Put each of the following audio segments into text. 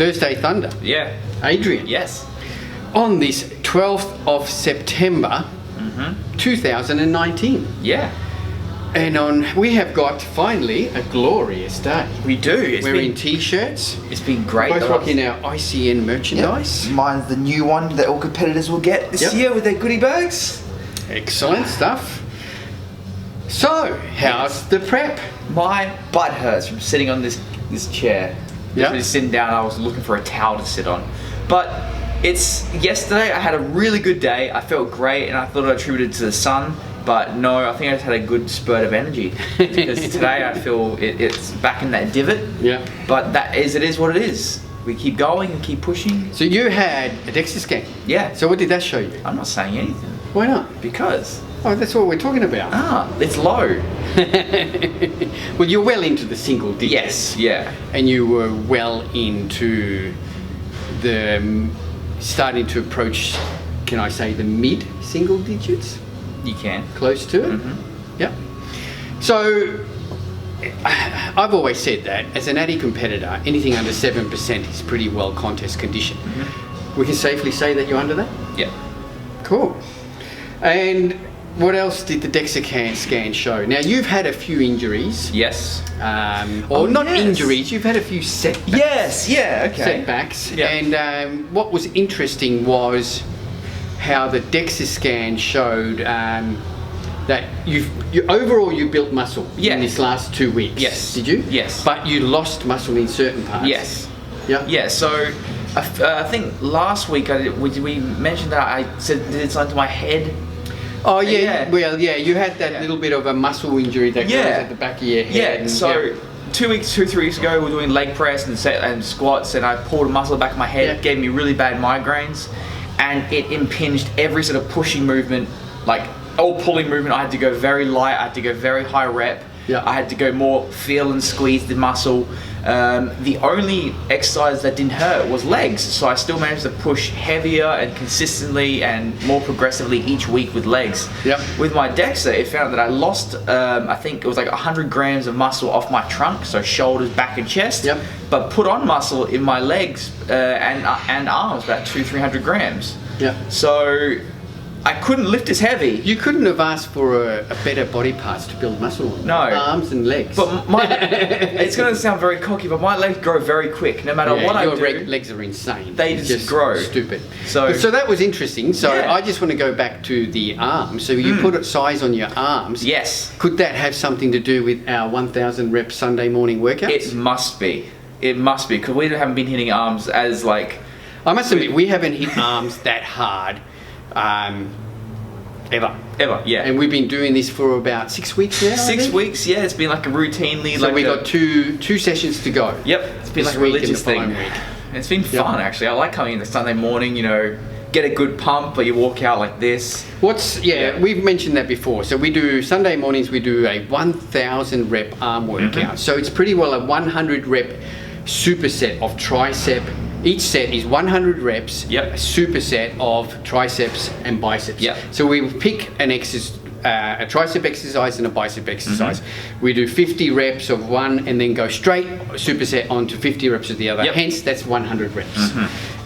Thursday Thunder. Yeah. Adrian. Yes. On this 12th of September, 2019. Yeah. And we have got finally a glorious day. We do. We're in t-shirts. It's been great. Both rocking our ICN merchandise. Yep. Mine's the new one that all competitors will get this year with their goodie bags. Excellent stuff. So, how's the prep? My butt hurts from sitting on this chair. Yeah. Just sitting down, I was looking for a towel to sit on. But yesterday I had a really good day. I felt great, and I thought I attributed it to the sun. But no, I think I just had a good spurt of energy. Because today I feel it's back in that divot. Yeah. But it is what it is. We keep going and keep pushing. So you had a DEXA scan. Yeah. So what did that show you? I'm not saying anything. Why not? Because. Oh, that's what we're talking about. It's low. Well, you're well into the single digits. Yes. Yeah. And you were well into the starting to approach, can I say, the mid single digits? You can. Close to it. Yep. So I've always said that as an ADDI competitor, anything under 7% is pretty well contest condition. We can safely say that you're under that? Yeah. Cool. And what else did the DEXA scan show? Now, you've had a few injuries. Yes. Injuries, you've had a few setbacks. Yes, yeah, okay. Setbacks. Yeah. And what was interesting was how the DEXA scan showed that overall you built muscle in this last 2 weeks. Yes. Did you? Yes. But you lost muscle in certain parts. Yes. Yeah. Yeah, so I think last week we mentioned that I did something to my head. Oh yeah. Well, yeah, you had that little bit of a muscle injury that goes at the back of your head. Yeah, so 3 weeks ago we were doing leg press and squats, and I pulled a muscle back of my head. It gave me really bad migraines, and it impinged every sort of pushing movement, like all pulling movement. I had to go very light, I had to go very high rep. Yeah. I had to go more feel and squeeze the muscle. The only exercise that didn't hurt was legs, so I still managed to push heavier and consistently and more progressively each week with legs. Yep. With my DEXA, it found that I lost, I think it was like 100 grams of muscle off my trunk, so shoulders, back and chest, but put on muscle in my legs and arms, about 200-300 grams. Yeah. So I couldn't lift as heavy. You couldn't have asked for a better body parts to build muscle on. No. Arms and legs. But it's going to sound very cocky, but my legs grow very quick. No matter what I do, your legs are insane. They just grow. Stupid. So that was interesting. So I just want to go back to the arms. So you put a size on your arms. Yes. Could that have something to do with our 1,000 rep Sunday morning workouts? It must be. It must be, because we haven't been hitting arms as like... I must admit, we haven't hit arms that hard. Ever, yeah. And we've been doing this for about 6 weeks now. 6 weeks, yeah. It's been like a routinely. So we got two sessions to go. Yep, it's been like a religious thing. Week. It's been fun actually. I like coming in the Sunday morning. You know, get a good pump, but you walk out like this. We've mentioned that before. So we do Sunday mornings. We do a 1,000 rep arm workout. So it's pretty well a 100 rep superset of tricep. Each set is 100 reps, a superset of triceps and biceps. So we pick a tricep exercise and a bicep exercise. We do 50 reps of one and then go straight superset onto 50 reps of the other. Hence, that's 100 reps.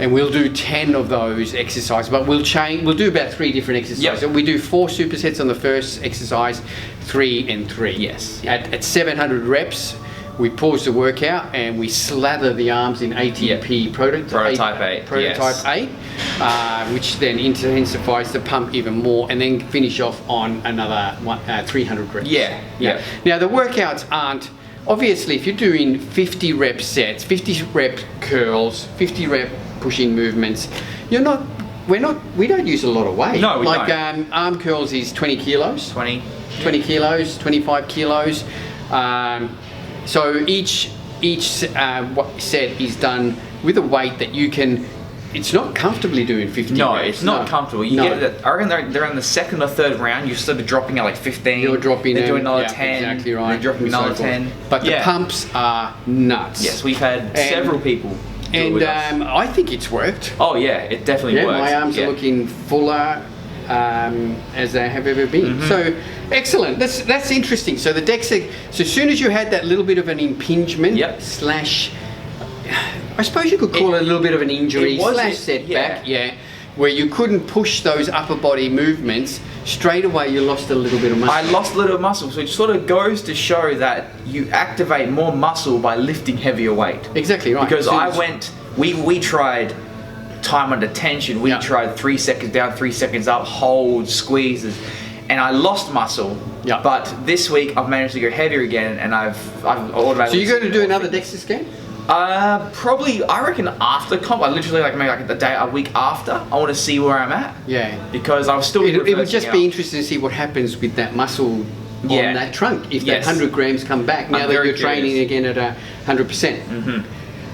And we'll do 10 of those exercises, but we'll do about 3 different exercises. So we do 4 supersets on the first exercise, 3 and 3. Yes. At 700 reps, we pause the workout and we slather the arms in ATP Prototype 8, which then intensifies the pump even more, and then finish off on another 300 reps. Now the workouts aren't, obviously if you're doing 50 rep sets, 50 rep curls, 50 rep pushing movements, we don't use a lot of weight. No, we don't. Arm curls is 20 kilos. 20 kilos, 25 kilos. So each set is done with a weight that you can. It's not comfortably doing 50. No, reps. it's not comfortable. You get it. I reckon they're in the second or third round. You're sort of dropping at like 15. You're dropping. They're doing another 10. Exactly right. They're dropping another 10. But the pumps are nuts. Yes, we've had several people. And I think it's worked. Oh yeah, it definitely works. My arms are looking fuller as they have ever been. So excellent. That's interesting. So the DEXA. So as soon as you had that little bit of an impingement slash, I suppose you could call it a little bit of an injury it was slash a- setback, where you couldn't push those upper body movements. Straight away you lost a little bit of muscle. I lost a little muscle, so it sort of goes to show that you activate more muscle by lifting heavier weight. Exactly right. Because So I it's- went, we tried time under tension, we Yeah. tried 3 seconds down, 3 seconds up, holds, squeezes, and I lost muscle. Yeah. But this week I've managed to go heavier again, and I've automatically. So you're going to do another DEXA scan? Probably, I reckon after comp. I literally maybe like a week after. I want to see where I'm at. Yeah. Because I was still. It would just reversing be out. interesting to see what happens with that muscle Yeah. on that trunk. If that Yes. 100 grams come back now I'm that very you're training curious. again at 100%.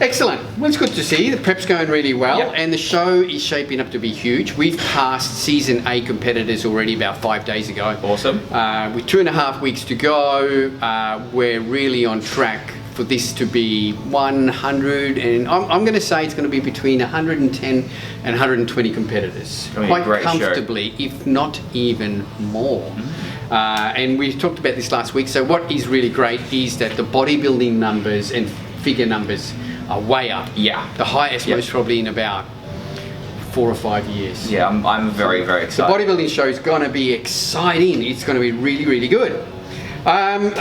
Excellent. Well, it's good to see. The prep's going really well, Yep. and the show is shaping up to be huge. We've passed season A competitors already about 5 days ago. Awesome. With 2.5 weeks to go, we're really on track for this to be 100, and I'm going to say it's going to be between 110 and 120 competitors. Gonna be a Quite great show. comfortably, if not even more. And we talked about this last week. So what is really great is that the bodybuilding numbers and figure numbers are way up. Yeah. The highest Yep. most probably in about 4 or 5 years. Yeah, I'm very, very The excited. bodybuilding show is going to be exciting. It's going to be really, really good. All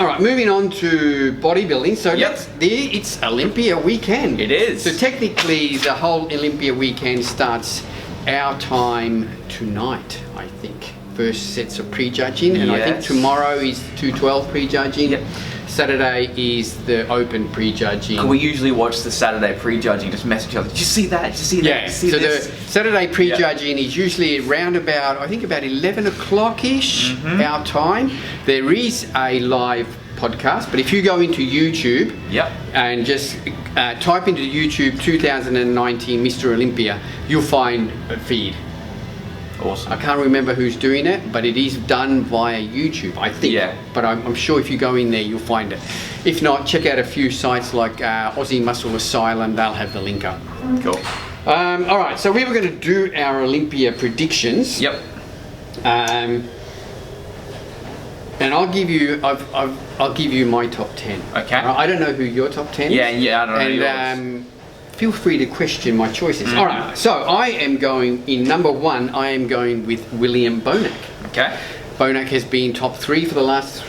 right, moving on to bodybuilding. So Yep. it's Olympia Weekend. It is. So technically, the whole Olympia Weekend starts our time tonight, I think. First sets of prejudging, and I think Yes. tomorrow is 212 prejudging. Yep. Saturday is the open prejudging. We usually watch the Saturday prejudging, just message each other. Did you see that? Did you see that? Yeah, Did you see so this? the Saturday prejudging is usually around about, I think about 11 o'clock-ish our time. There is a live podcast, but if you go into YouTube Yep. and just type into YouTube 2019 Mr. Olympia, you'll find a feed. Awesome. I can't remember who's doing it, but it is done via YouTube, I think. Yeah. But I'm sure if you go in there, you'll find it. If not, check out a few sites like Aussie Muscle Asylum. They'll have the link up. Cool. All right, so we were going to do our Olympia predictions. Yep. And I'll give you, I'll give you my top 10. Okay. I don't know who your top 10 is. Yeah, I don't know yours. And feel free to question my choices. All right, so I am going in number 1. I am going with William Bonac. Okay. Bonac has been top 3 for the last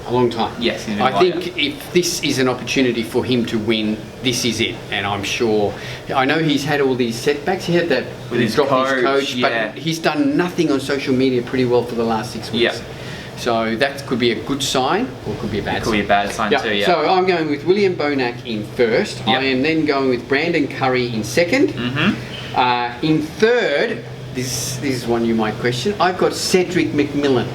a long time. Yes, he's been I right, think if this is an opportunity for him to win, this is it. And I'm sure, I know he's had all these setbacks. He had that With his drop coach, his coach, yeah. but he's done nothing on social media pretty well for the last 6 weeks. Yeah. So that could be a good sign, or it could be a bad It could be a bad sign too, yeah. So I'm going with William Bonac in first. Yep. I am then going with Brandon Curry in second. In third, this is one you might question. I've got Cedric McMillan.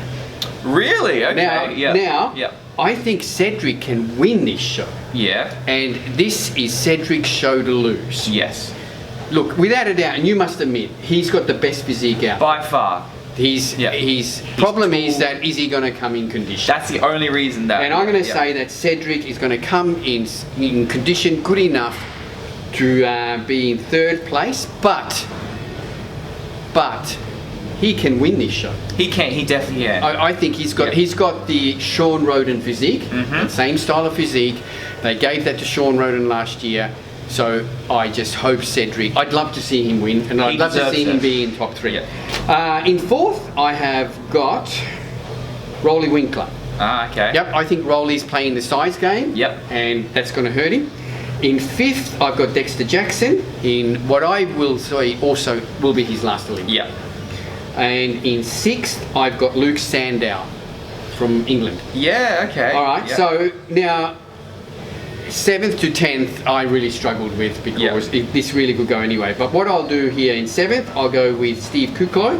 Really? Okay. Now, Yep. I think Cedric can win this show, Yeah. and this is Cedric's show to lose. Yes. Look, without a doubt, and you must admit, he's got the best physique out. By far. His problem is tall. that is he going to come in condition? That's the only reason that. And I'm going to say that Cedric is going to come in condition good enough to be in third place, but he can win this show. he can. He definitely can. I think he's got the Sean Roden physique, the same style of physique. They gave that to Sean Roden last year. So I just hope Cedric. I'd love to see him win, and I'd love to deserves see him it. be in top 3. In fourth, I have got Rolly Winkler. Okay. Yep, I think Rolly's playing the size game. Yep. And that's going to hurt him. In fifth, I've got Dexter Jackson in what I will say also will be his last Olympia. Yep. And in sixth, I've got Luke Sandow from England. Yeah. Okay. All right, Yep. so now 7th to 10th I really struggled with because this really could go anyway. But what I'll do here in 7th, I'll go with Steve Kuklo.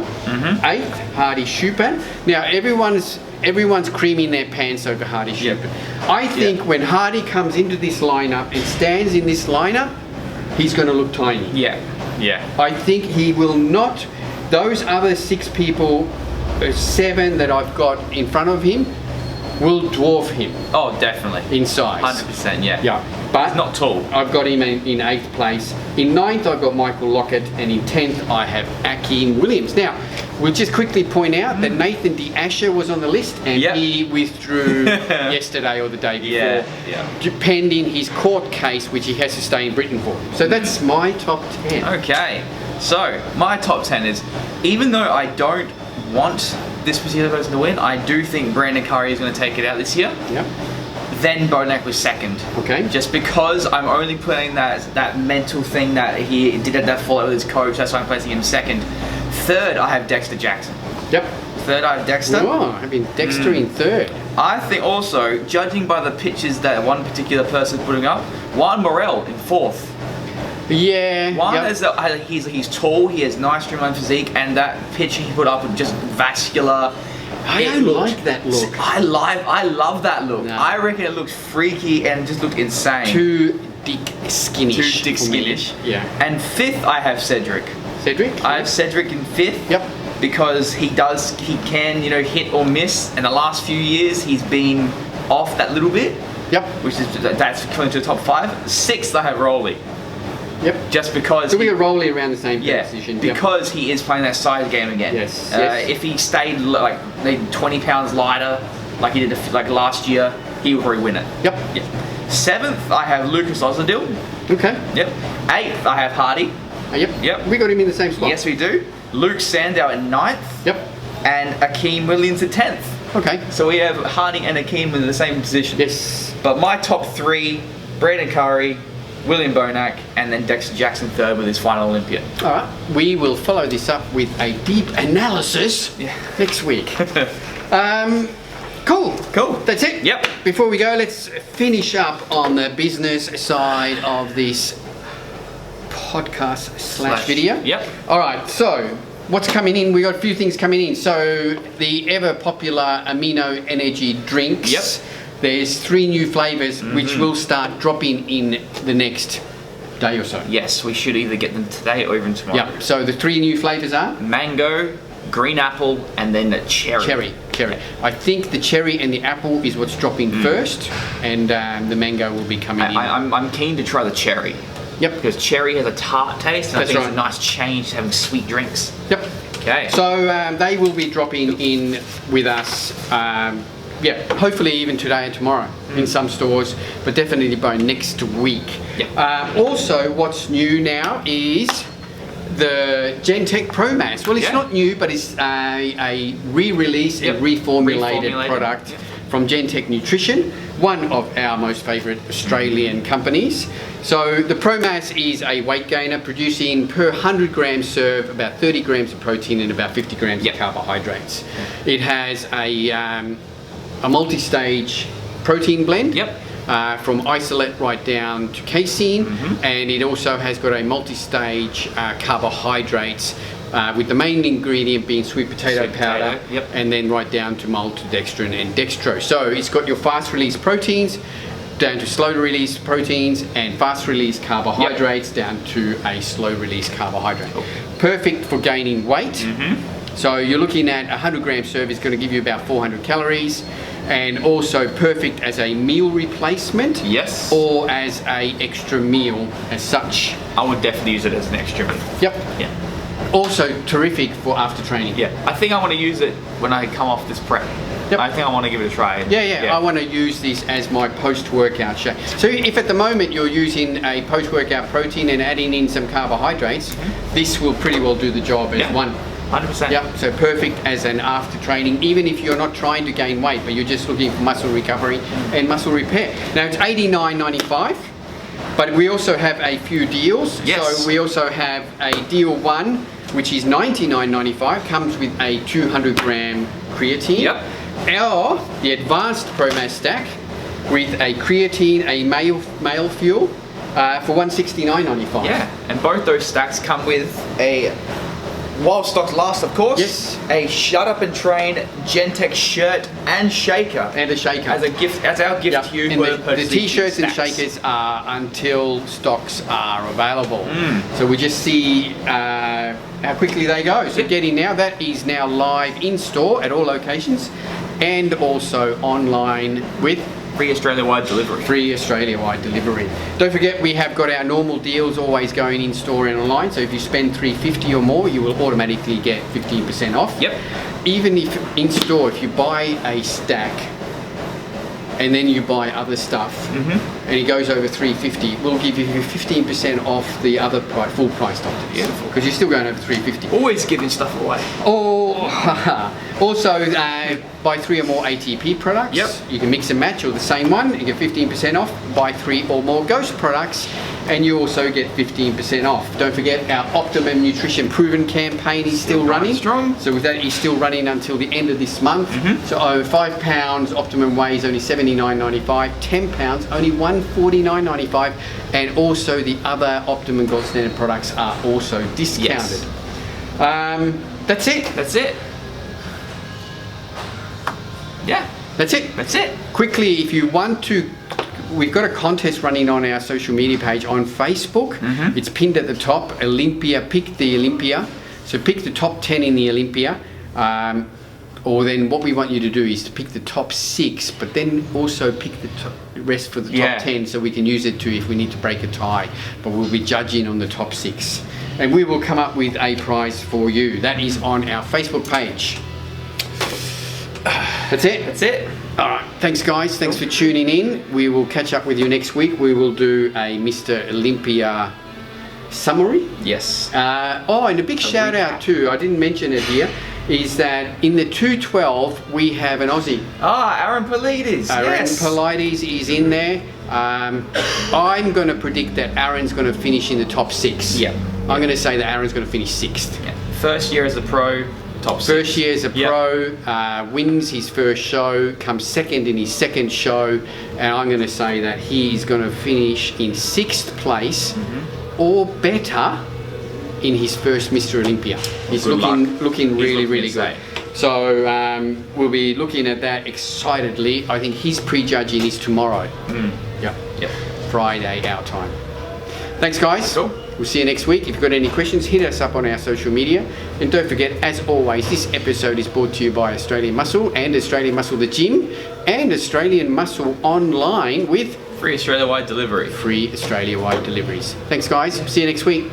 8th, Hardy Schupan. Now everyone's creaming their pants over Hardy Schupan. I think when Hardy comes into this lineup and stands in this lineup, he's going to look tiny. Yeah. Yeah. I think he will not. Those other 6 people, 7 that I've got in front of him, will dwarf him Oh, definitely. in size. 100%. Yeah. Yeah, but He's not tall. I've got him in 8th place. In 9th, I've got Michael Lockett, and in 10th, I have Akeem Williams. Now, We'll just quickly point out that Nathan De Asher was on the list and Yep. he withdrew yesterday or the day before, Yeah. pending his court case, which he has to stay in Britain for. So that's my top 10. Okay, so my top 10 is, even though I don't want this particular person to win, I do think Brandon Curry is going to take it out this year. Yep. Then Bonac was second. Okay. Just because I'm only putting that mental thing that he did at that fallout with his coach, that's why I'm placing him second. Third, I have Dexter Jackson. Yep. Third, I have Dexter. Oh, having Dexter in third. I think also, judging by the pictures that one particular person is putting up, Juan Morel in fourth. Yeah. Juan yep. is he's tall, he has nice streamlined physique, and that picture he put up was just vascular. I don't like that look. I love that look. No. I reckon it looks freaky and just looked insane. Too Dick Skinnish. Too Dick for me. Skinnish. Yeah. And fifth, I have Cedric. Cedric? I have Cedric in fifth. Yep. Because he can, hit or miss. And the last few years, he's been off that little bit. Yep. That's coming to the top five. Sixth, I have Rowley. Yep. Just because. So we are rolling around the same Yeah, position. because he is playing that size game again. Yes, yes. If he stayed like maybe 20 pounds lighter, like he did like last year, he would probably win it. Yep. Yeah. Seventh, I have Lucas Ozadil. Okay. Yep. Eighth, I have Hardy. Yep. Yep. We got him in the same spot. Yes, we do. Luke Sandow in ninth. Yep. And Akeem Williams in 10th. Okay. So we have Hardy and Akeem in the same position. Yes. But my top three, Brandon Curry, William Bonac, and then Dexter Jackson third with his final Olympia. All right. We will follow this up with a deep analysis next week. Cool. Cool. That's it. Yep. Before we go, let's finish up on the business side of this podcast slash video. Yep. All right. So what's coming in? We got a few things coming in. So the ever popular amino energy drinks. Yep. There's 3 new flavors which will start dropping in the next day or so. Yes, we should either get them today or even tomorrow. Yeah. So the 3 new flavors are Mango, green apple, and then the cherry. Cherry. I think the cherry and the apple is what's dropping first, and the mango will be coming in. I'm keen to try the cherry. Yep. Because cherry has a tart taste, and That's I think right. it's a nice change to having sweet drinks. Yep. Okay. So they will be dropping in with us. Hopefully even today and tomorrow in some stores, but definitely by next week. Yep. Also, what's new now is the Gen-Tec Pro Mass. Well, it's not new, but it's a re-release and reformulated product from Gen-Tec Nutrition, one of our most favourite Australian companies. So the Pro Mass is a weight gainer, producing per 100 grams serve about 30 grams of protein and about 50 grams of carbohydrates. It has a multi-stage protein blend. From isolate right down to casein, and it also has got a multi-stage carbohydrates with the main ingredient being sweet potato powder, and then right down to maltodextrin and dextrose. So it's got your fast-release proteins down to slow-release proteins, and fast-release carbohydrates down to a slow-release carbohydrate. Perfect for gaining weight. So you're looking at 100 gram serve is going to give you about 400 calories, and also perfect as a meal replacement. Yes. Or as a extra meal as such. I would definitely use it as an extra meal. Yep. Yeah. Also terrific for after training. Yeah. I think I want to use it when I come off this prep. Yep. I think I want to give it a try. Yeah. I want to use this as my post-workout shake. So if at the moment you're using a post-workout protein and adding in some carbohydrates, this will pretty well do the job as one. 100%. Yeah, so perfect as an after training, even if you're not trying to gain weight, but you're just looking for muscle recovery and muscle repair. Now it's $89.95, but we also have a few deals. Yes. So we also have a deal 1, which is $99.95, comes with a 200 gram creatine. Yep. Or the advanced ProMass stack with a creatine, a male fuel for $169.95. Yeah, and both those stacks come with a, while stocks last, of course. Yes. A Shut Up and Train Gen-Tec shirt and shaker. And a shaker. As a gift, as our gift to you. And the t-shirts and shakers are until stocks are available. So we just see how quickly they go. So get in now. That is now live in store at all locations, and also online with Free Australia-wide delivery. Free Australia-wide delivery. Don't forget, we have got our normal deals always going in store and online. So if you spend $350 or more, you will automatically get 15% off. Yep. Even if in store, if you buy a stack and then you buy other stuff, and it goes over $350, we'll give you 15% off the other full price options. Beautiful. Because you're still going over $350. Always giving stuff away. Also, buy 3 or more ATP products. Yep. You can mix and match or the same one. You get 15% off. Buy 3 or more Ghost products, and you also get 15% off. Don't forget our Optimum Nutrition Proven campaign is still running. Strong. So with that, it's still running until the end of this month. So over £5 Optimum Whey is only $79.95. £10 only $149.95, and also the other Optimum Gold Standard products are also discounted. Yes. That's it. That's it. Yeah. That's it. That's it. Quickly, if you want to, we've got a contest running on our social media page on Facebook. It's pinned at the top. Olympia, pick the Olympia. So pick the top 10 in the Olympia. Or then what we want you to do is to pick the top 6, but then also pick the rest for the top 10, so we can use it if we need to break a tie. But we'll be judging on the top 6. And we will come up with a prize for you. That is on our Facebook page. That's it. That's it. All right. Thanks, guys. Thanks for tuning in. We will catch up with you next week. We will do a Mr. Olympia summary. Yes. And a big shout out too, I didn't mention it here, is that in the 212 we have an Aussie. Aaron Polides. Aaron Polides is in there. I'm going to predict that Aaron's going to finish in the top 6. Yeah. I'm going to say that Aaron's going to finish 6th. Yeah. First year as a pro, top 6. First year as a pro, wins his first show, comes second in his second show, and I'm going to say that he's going to finish in 6th place or better in his first Mr. Olympia. He's looking really good. So we'll be looking at that excitedly. I think his prejudging is tomorrow. Yep. Friday our time. Thanks, guys. Cool. We'll see you next week. If you've got any questions, hit us up on our social media. And don't forget, as always, this episode is brought to you by Australian Muscle and Australian Muscle the Gym and Australian Muscle Online with Free Australia-wide delivery. Free Australia-wide deliveries. Thanks, guys. See you next week.